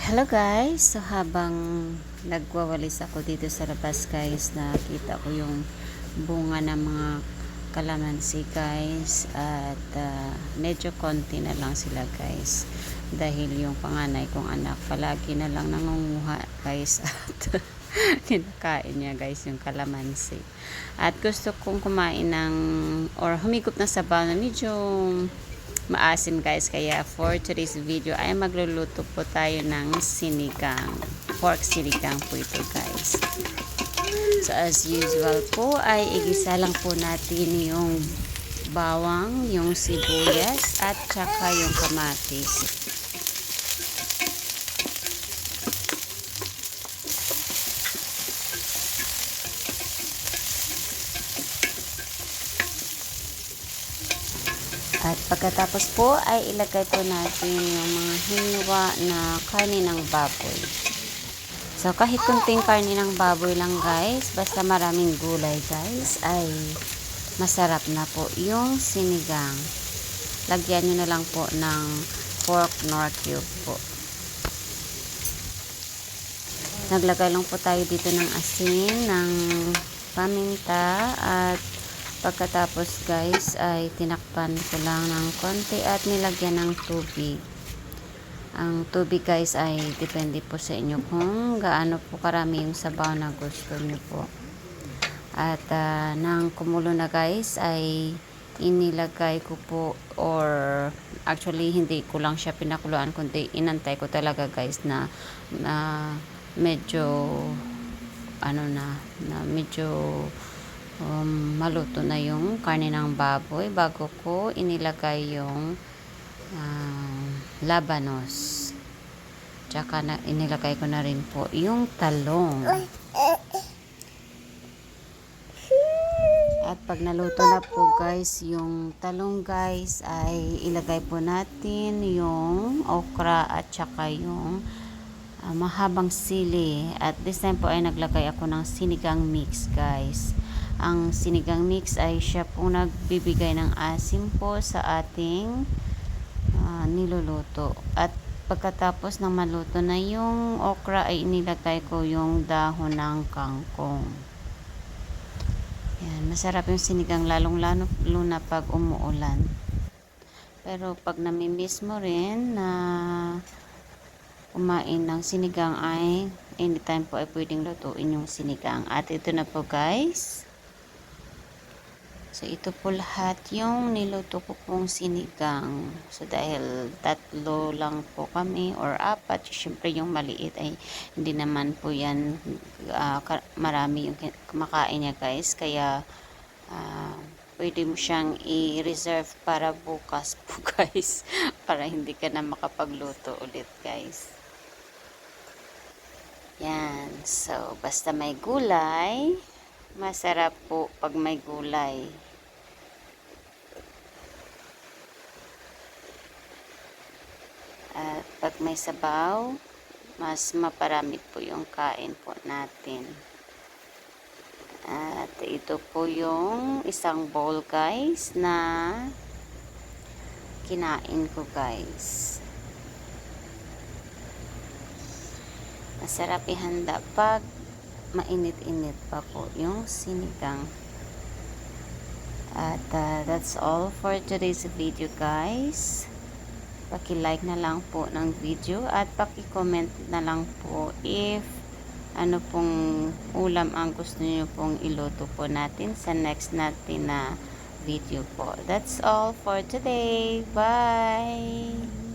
Hello guys! So habang nagwawalis ako dito sa labas guys, nakita ko yung bunga ng mga kalamansi guys, at medyo konti na lang sila guys dahil yung panganay kong anak palagi na lang nangunguha guys at kinakain niya guys yung kalamansi, at gusto kong kumain ng or humigop na sabaw na medyo maasim guys, kaya for today's video ay magluluto po tayo ng sinigang, pork sinigang po ito guys. So as usual po ay igisa lang po natin yung bawang, yung sibuyas at saka yung kamatis. At pagkatapos po ay ilagay po natin yung mga hiniwa na karne ng baboy. So kahit kunting karne ng baboy lang guys, basta maraming gulay guys, ay masarap na po yung sinigang. Lagyan nyo na lang po ng pork nor cube po. Naglagay lang po tayo dito ng asin, ng paminta, at pagkatapos guys ay tinakpan ko lang ng konti at nilagyan ng tubig. Ang tubig guys ay depende po sa inyo kung gaano po karami yung sabaw na gusto nyo po. At nang kumulo na guys ay inilagay ko po, or actually hindi ko lang siya pinakuluan kundi inantay ko talaga guys na medyo medyo maluto na yung karne ng baboy bago ko inilagay yung labanos. Tsaka inilagay ko na rin po yung talong. At pag naluto na po guys yung talong guys, ay ilagay po natin yung okra at tsaka yung mahabang sili. At this time po ay naglagay ako ng sinigang mix guys. Ang sinigang mix ay siya po nagbibigay ng asim po sa ating niluluto. At pagkatapos ng maluto na yung okra ay inilagay ko yung dahon ng kangkong. Yan, masarap yung sinigang lalong-lalo na pag umuulan. Pero pag namimiss mo rin na kumain ng sinigang ay anytime po ay pwedeng lutuin yung sinigang. At ito na po guys. So ito po lahat yung niluto ko pong sinigang. So dahil tatlo lang po kami or apat, syempre yung maliit ay hindi naman po yan marami yung kumakain niya guys. Kaya pwede mo siyang i-reserve para bukas po guys, para hindi ka na makapagluto ulit guys. Yan, so basta may gulay, masarap po pag may gulay. At pag may sabaw, mas maparami po yung kain po natin. At ito po yung isang bowl guys na kinain ko guys. Masarap ihanda pag mainit-init pa po yung sinigang. At that's all for today's video guys. Paki-like na lang po ng video at paki-comment na lang po if ano pong ulam ang gusto niyo pong iluto po natin sa next natin na video po. That's all for today. Bye!